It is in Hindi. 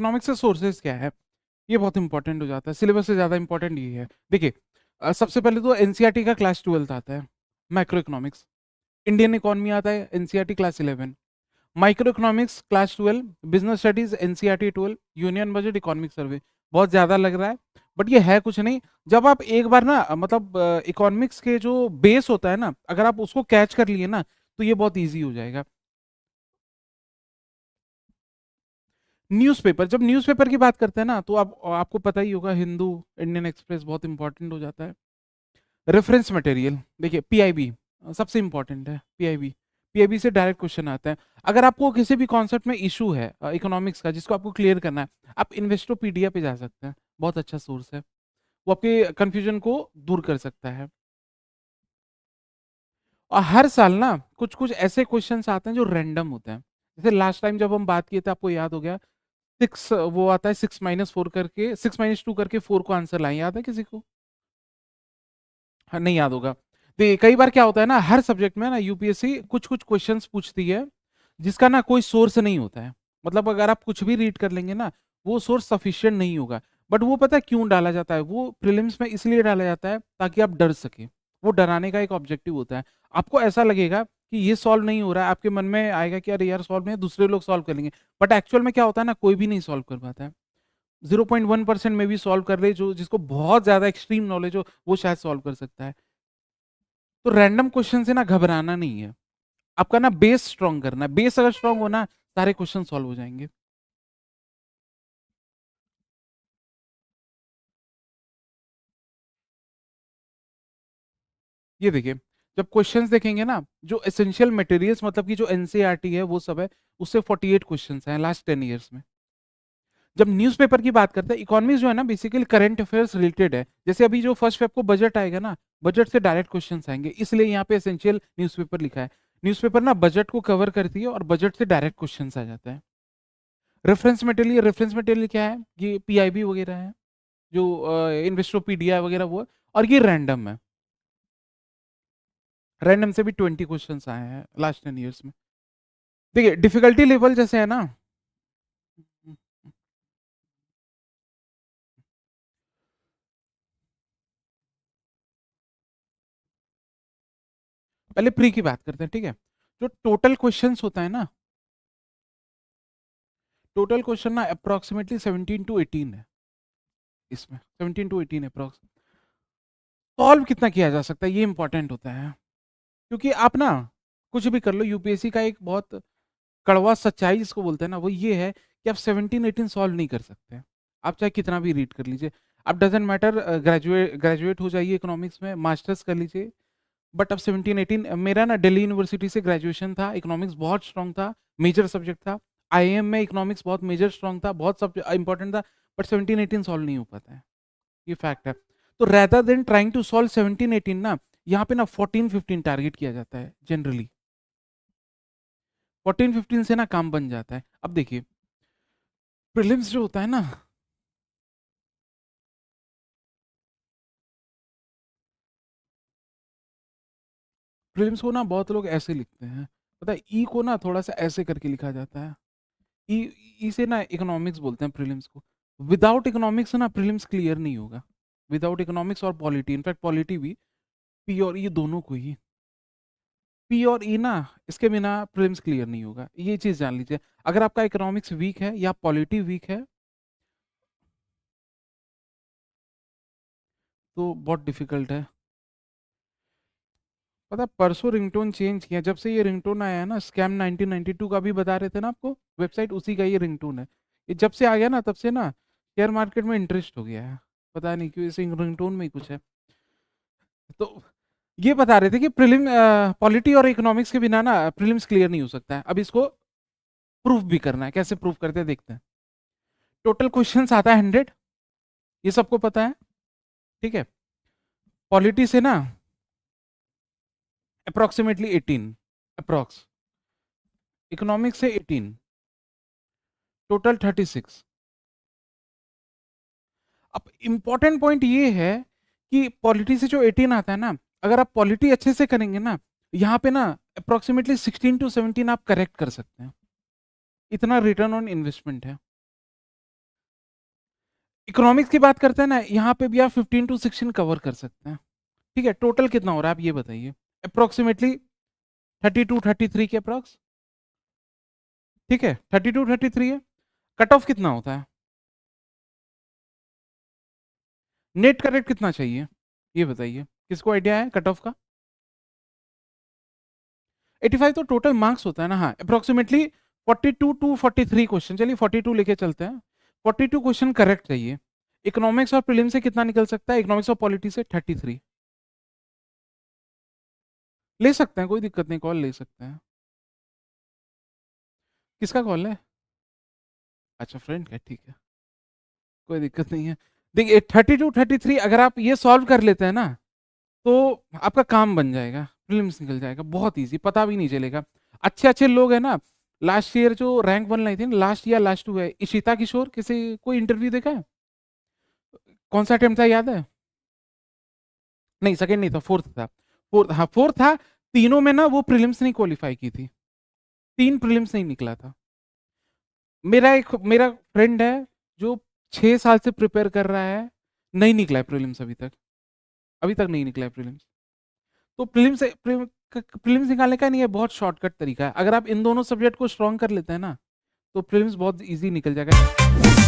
इकोनॉमिक्स के सोर्सेज क्या है, ये बहुत इंपॉर्टेंट हो जाता है, सिलेबस से ज़्यादा इंपॉर्टेंट ये है। देखिए, सबसे पहले तो एनसीईआरटी का क्लास 12 आता है, माइक्रो इकोनॉमिक्स। इंडियन इकोनॉमी आता है NCERT class 11, micro economics class 12, business studies NCERT 12, union budget economic survey. बहुत ज़्यादा लग रहा है, बट ये है कुछ नहीं। जब आप एक बार ना मतलब इकोनॉमिक्स के जो बेस होता है ना, अगर आप उसको कैच कर लिए ना, तो ये बहुत ईजी हो जाएगा। न्यूज़पेपर, जब न्यूज़पेपर की बात करते हैं ना, तो आपको पता ही होगा, हिंदू, इंडियन एक्सप्रेस बहुत इंपॉर्टेंट हो जाता है। रेफरेंस मटेरियल, देखिए पीआईबी सबसे इंपॉर्टेंट है। पीआईबी, पीआईबी से डायरेक्ट क्वेश्चन आता है। अगर आपको किसी भी कॉन्सेप्ट में इशू है इकोनॉमिक्स का, जिसको आपको क्लियर करना है, आप इन्वेस्टोपीडिया पे जा सकते हैं, बहुत अच्छा सोर्स है, वो आपके कंफ्यूजन को दूर कर सकता है। और हर साल ना कुछ कुछ ऐसे क्वेश्चंस आते हैं जो रैंडम होते हैं। जैसे लास्ट टाइम जब हम बात किए थे, आपको याद हो गया, 6 वो आता है 6 - 4 करके, 6 - 2 करके 4 को आंसर लाए, याद है किसी को? हाँ, नहीं याद होगा। देखिए, कई बार क्या होता है ना, हर सब्जेक्ट में ना यूपीएससी कुछ कुछ क्वेश्चंस पूछती है जिसका ना कोई सोर्स नहीं होता है। मतलब अगर आप कुछ भी रीड कर लेंगे ना, वो सोर्स सफिशिएंट नहीं होगा। बट वो पता है क्यों डाला जाता है? वो प्रीलिम्स में इसलिए डाला जाता है ताकि आप डर सके। वो डराने का एक ऑब्जेक्टिव होता है। आपको ऐसा लगेगा कि ये सॉल्व नहीं हो रहा है, आपके मन में आएगा कि अरे यार सॉल्व नहीं है, दूसरे लोग सॉल्व कर लेंगे। बट एक्चुअल में क्या होता है ना, कोई भी नहीं सॉल्व कर पाता है। 0.1% में भी सॉल्व कर ले, जो जिसको बहुत ज्यादा एक्सट्रीम नॉलेज हो, वो शायद सॉल्व कर सकता है। तो रैंडम क्वेश्चन से ना घबराना नहीं है, आपका ना बेस स्ट्रांग करना है। बेस अगर स्ट्रांग हो ना, सारे क्वेश्चन सॉल्व हो जाएंगे। ये देखिए, जब क्वेश्चंस देखेंगे ना, जो एसेंशियल मटेरियल्स मतलब कि जो एनसीईआरटी है वो सब है, उससे 48 क्वेश्चंस हैं लास्ट 10 ईयर्स में। जब न्यूज़पेपर की बात करते हैं, इकोनॉमिक्स जो है ना बेसिकली करंट अफेयर्स रिलेटेड है। जैसे अभी जो फर्स्ट फेब को बजट आएगा ना, बजट से डायरेक्ट क्वेश्चंस आएंगे, इसलिए यहाँ पे एसेंशियल न्यूज़पेपर लिखा है। न्यूज़पेपर ना बजट को कवर करती है और बजट से डायरेक्ट क्वेश्चंस आ जाता है। रेफरेंस मटेरियल क्या है? ये पीआईबी वगैरह है, जो इन्वेस्टोपीडिया वगैरह वो है, और ये रैंडम है। रैंडम से भी 20 क्वेश्चंस आए हैं लास्ट 10 ईयर्स में। देखिए, डिफिकल्टी लेवल जैसे है ना, पहले प्री की बात करते हैं, ठीक है? जो टोटल क्वेश्चंस होता है ना, टोटल क्वेश्चन ना अप्रोक्सीमेटली 17 to 18 है। इसमें 17 to 18 अप्रोक्स। सॉल्व कितना किया जा सकता है, ये इंपॉर्टेंट होता है। क्योंकि आप ना कुछ भी कर लो, यूपीएससी का एक बहुत कड़वा सच्चाई जिसको बोलते हैं ना, वो ये है कि आप 17 18 सॉल्व नहीं कर सकते। आप चाहे कितना भी रीड कर लीजिए, आप डजेंट मैटर, ग्रेजुएट हो जाइए इकोनॉमिक्स में, मास्टर्स कर लीजिए, बट अब 17 18, मेरा ना दिल्ली यूनिवर्सिटी से ग्रेजुएशन था, इकोनॉमिक्स बहुत स्ट्रांग था, मेजर सब्जेक्ट था। आईएम में इकोनॉमिक्स बहुत मेजर स्ट्रांग था, बहुत सब इंपॉर्टेंट था, बट 17 18 सॉल्व नहीं हो पाता है, ये फैक्ट है। तो rather than trying to solve 17 18 ना, यहाँ पे ना 14 15 टारगेट किया जाता है जनरली। 14 15 से ना काम बन जाता है। अब देखिए, प्रीलिम्स जो होता है ना, प्रीलिम्स को ना बहुत लोग ऐसे लिखते हैं, पता है, ई को ना थोड़ा सा ऐसे करके लिखा जाता है। ई, ई से ना इकोनॉमिक्स बोलते हैं प्रीलिम्स को। विदाउट इकोनॉमिक्स ना प्रीलिम्स क्लियर नहीं होगा। विदाउट इकोनॉमिक्स और पॉलिटी, इनफैक्ट पॉलिटी भी, पी और ई दोनों को ही, पी और ई ना, इसके बिना प्रीलिम्स क्लियर नहीं होगा, ये चीज जान लीजिए। अगर आपका इकोनॉमिक्स वीक है या पॉलिटी वीक है, तो बहुत डिफिकल्ट है। पता है, परसों रिंगटोन चेंज किया, जब से ये रिंगटोन आया है ना, स्कैम 1992 का भी बता रहे थे ना आपको, वेबसाइट उसी का ये रिंगटोन है। ये जब से आ गया ना, तब से ना शेयर मार्केट में इंटरेस्ट हो गया है। पता नहीं क्यों, इस रिंगटोन में ही कुछ है। तो ये बता रहे थे कि प्रीलिम, पॉलिटी और इकोनॉमिक्स के बिना ना प्रीलिम्स क्लियर नहीं हो सकता है। अब इसको प्रूफ भी करना है, कैसे प्रूफ करते हैं देखते हैं। टोटल क्वेश्चंस आता है 100, ये सबको पता है, ठीक है? पॉलिटी से ना अप्रोक्सीमेटली 18, अप्रोक्स। इकोनॉमिक्स से 18, टोटल 36। अब इंपॉर्टेंट पॉइंट ये है कि पॉलिटी से जो 18 आता है ना, अगर आप पॉलिटी अच्छे से करेंगे ना, यहाँ पे ना अप्रोक्सीमेटली 16 to 17 आप करेक्ट कर सकते हैं। इतना रिटर्न ऑन इन्वेस्टमेंट है। इकोनॉमिक्स की बात करते हैं ना, यहाँ पे भी आप 15 टू 16 कवर कर सकते हैं। ठीक है, टोटल कितना हो रहा है आप ये बताइए, अप्रोक्सीमेटली 32 33 के अप्रॉक्स। ठीक है, 32 33 है। कट ऑफ कितना होता है, नेट करेक्ट कितना चाहिए ये बताइए, किसको आइडिया है कट ऑफ का? 85 तो टोटल मार्क्स होता है ना, हाँ अप्रोक्सीमेटली 42 टू 43 क्वेश्चन, चलिए 42 लेके चलते हैं। 42 क्वेश्चन करेक्ट चाहिए। इकोनॉमिक्स और प्रीलिम से कितना निकल सकता है, इकोनॉमिक्स और पॉलिटी से 33। ले सकते हैं, कोई दिक्कत नहीं, कॉल ले सकते हैं। किसका कॉल है? अच्छा फ्रेंड का, ठीक है, कोई दिक्कत नहीं है। देखिए 32 33 अगर आप ये सॉल्व कर लेते हैं ना, तो आपका काम बन जाएगा, प्रीलिम्स निकल जाएगा, बहुत इजी, पता भी नहीं चलेगा। अच्छे अच्छे लोग हैं ना, लास्ट ईयर जो रैंक 1 लाई थी, लास्ट ईयर लास्ट 2 है, इशिता किशोर, किसी कोई इंटरव्यू देखा है? कौन सा अटेम्प्ट था याद है? नहीं सेकंड नहीं था, फोर्थ था। फोर्थ, हाँ फोर्थ था। तीनों में ना वो प्रीलिम्स नहीं क्वालिफाई की थी, 3 प्रीलिम्स नहीं निकला था। मेरा फ्रेंड है जो 6 साल से प्रिपेयर कर रहा है, नहीं निकला है प्रीलिम्स अभी तक, अभी तक नहीं निकला है प्रीलिम्स। तो प्रीलिम्स निकालने का नहीं है, बहुत शॉर्टकट तरीका है, अगर आप इन दोनों सब्जेक्ट को स्ट्रॉन्ग कर लेते हैं ना, तो प्रीलिम्स बहुत इजी निकल जाएगा।